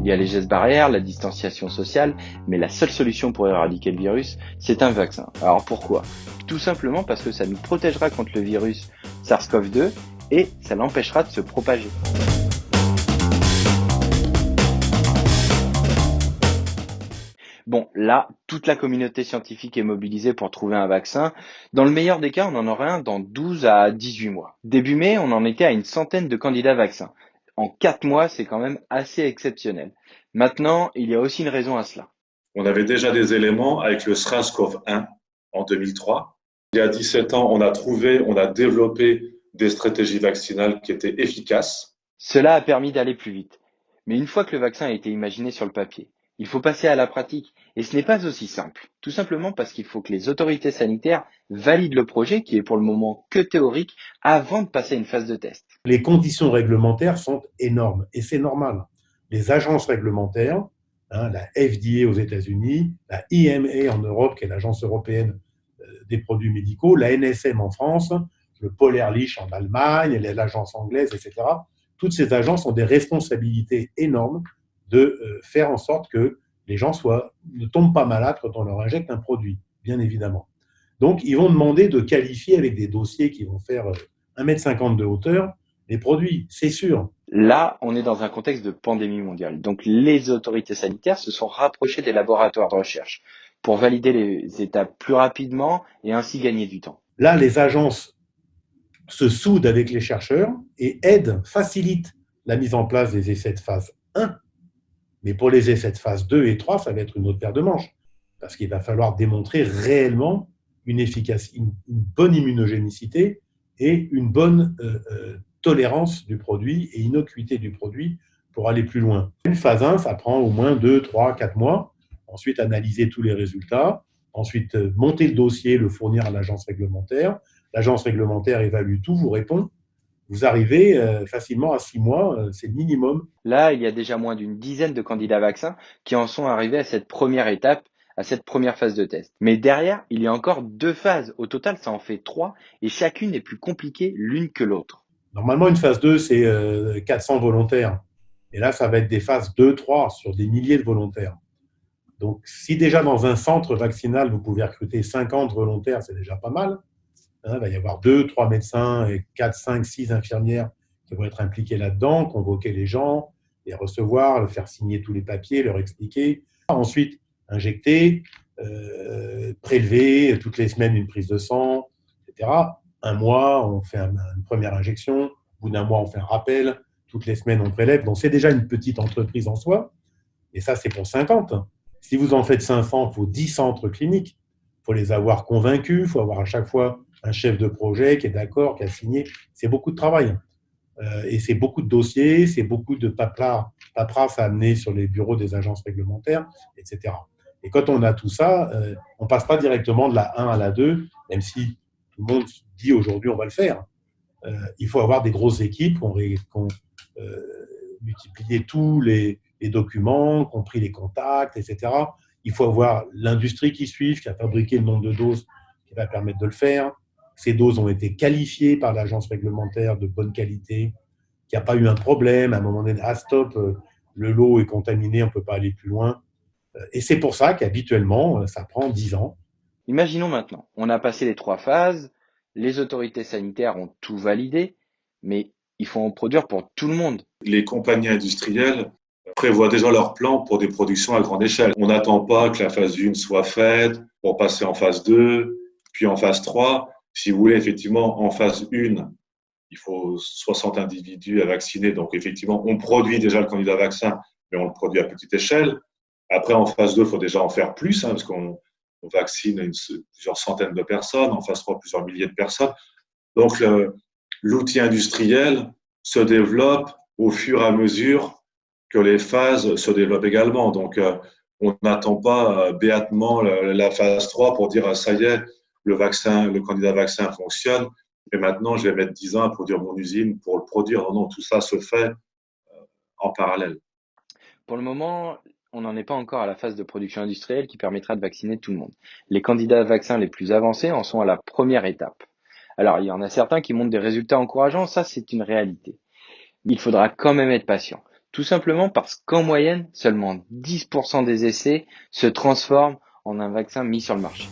Il y a les gestes barrières, la distanciation sociale, mais la seule solution pour éradiquer le virus, c'est un vaccin. Alors pourquoi? Tout simplement parce que ça nous protégera contre le virus SARS-CoV-2 et ça l'empêchera de se propager. Bon, là, toute la communauté scientifique est mobilisée pour trouver un vaccin. Dans le meilleur des cas, on en aura un dans 12 à 18 mois. Début mai, on en était à une centaine de candidats vaccins. En 4 mois, c'est quand même assez exceptionnel. Maintenant, il y a aussi une raison à cela. On avait déjà des éléments avec le SRAS-CoV-1 en 2003. Il y a 17 ans, on a développé des stratégies vaccinales qui étaient efficaces. Cela a permis d'aller plus vite. Mais une fois que le vaccin a été imaginé sur le papier, il faut passer à la pratique. Et ce n'est pas aussi simple. Tout simplement parce qu'il faut que les autorités sanitaires valident le projet, qui est pour le moment que théorique, avant de passer à une phase de test. Les conditions réglementaires sont énormes et c'est normal. Les agences réglementaires, la FDA aux États-Unis, la EMA en Europe, qui est l'agence européenne des produits médicaux, la NSM en France, le Paul Ehrlich en Allemagne, l'agence anglaise, etc. Toutes ces agences ont des responsabilités énormes de faire en sorte que les gens ne tombent pas malades quand on leur injecte un produit, bien évidemment. Donc, ils vont demander de qualifier avec des dossiers qui vont faire 1,50 m de hauteur les produits, c'est sûr. Là, on est dans un contexte de pandémie mondiale. Donc, les autorités sanitaires se sont rapprochées des laboratoires de recherche pour valider les étapes plus rapidement et ainsi gagner du temps. Là, les agences se soudent avec les chercheurs et aident, facilitent la mise en place des essais de phase 1. Mais pour les essais de phase 2 et 3, ça va être une autre paire de manches. Parce qu'il va falloir démontrer réellement une efficacité, une bonne immunogénicité et une bonne tolérance du produit et innocuité du produit pour aller plus loin. Une phase 1, ça prend au moins 2, 3, 4 mois. Ensuite, analyser tous les résultats. Ensuite, monter le dossier, le fournir à l'agence réglementaire. L'agence réglementaire évalue tout, vous répond. Vous arrivez facilement à 6 mois, c'est le minimum. Là, il y a déjà moins d'une dizaine de candidats vaccins qui en sont arrivés à cette première étape, à cette première phase de test. Mais derrière, il y a encore 2 phases. Au total, ça en fait 3 et chacune est plus compliquée l'une que l'autre. Normalement, une phase 2, c'est 400 volontaires. Et là, ça va être des phases 2, 3 sur des milliers de volontaires. Donc, si déjà dans un centre vaccinal, vous pouvez recruter 50 volontaires, c'est déjà pas mal. Il va y avoir 2, 3 médecins et 4, 5, 6 infirmières qui vont être impliqués là-dedans, convoquer les gens, les recevoir, leur faire signer tous les papiers, leur expliquer. Ensuite, injecter, prélever toutes les semaines une prise de sang, etc. Un mois, on fait une première injection. Au bout d'un mois, on fait un rappel. Toutes les semaines, on prélève. Donc, c'est déjà une petite entreprise en soi. Et ça, c'est pour 50. Si vous en faites 500, il faut 10 centres cliniques. Il faut les avoir convaincus. Il faut avoir à chaque fois un chef de projet qui est d'accord, qui a signé. C'est beaucoup de travail. Et c'est beaucoup de dossiers, c'est beaucoup de paperasse à amener sur les bureaux des agences réglementaires, etc. Et quand on a tout ça, on ne passe pas directement de la 1 à la 2, même si tout le monde dit aujourd'hui on va le faire. Il faut avoir des grosses équipes qui ont multiplié tous les documents, compris les contacts, etc. Il faut avoir l'industrie qui suit, qui a fabriqué le nombre de doses qui va permettre de le faire. Ces doses ont été qualifiées par l'agence réglementaire de bonne qualité, qu'il n'y a pas eu un problème. À un moment donné, stop, le lot est contaminé, on ne peut pas aller plus loin. Et c'est pour ça qu'habituellement, ça prend 10 ans. Imaginons maintenant, on a passé les 3 phases, les autorités sanitaires ont tout validé, mais il faut en produire pour tout le monde. Les compagnies industrielles prévoient déjà leur plan pour des productions à grande échelle. On n'attend pas que la phase 1 soit faite pour passer en phase 2, puis en phase 3. Si vous voulez, effectivement, en phase 1, il faut 60 individus à vacciner. Donc, effectivement, on produit déjà le candidat vaccin, mais on le produit à petite échelle. Après, en phase 2, il faut déjà en faire plus, parce qu'on vaccine plusieurs centaines de personnes. En phase 3, plusieurs milliers de personnes. Donc, l'outil industriel se développe au fur et à mesure que les phases se développent également. Donc, on n'attend pas béatement la phase 3 pour dire ça y est, le candidat vaccin fonctionne et maintenant je vais mettre 10 ans à produire mon usine pour le produire. Non, non, tout ça se fait en parallèle. Pour le moment, on n'en est pas encore à la phase de production industrielle qui permettra de vacciner tout le monde. Les candidats vaccins les plus avancés en sont à la première étape. Alors, il y en a certains qui montrent des résultats encourageants, ça c'est une réalité. Il faudra quand même être patient. Tout simplement parce qu'en moyenne, seulement 10% des essais se transforment en un vaccin mis sur le marché.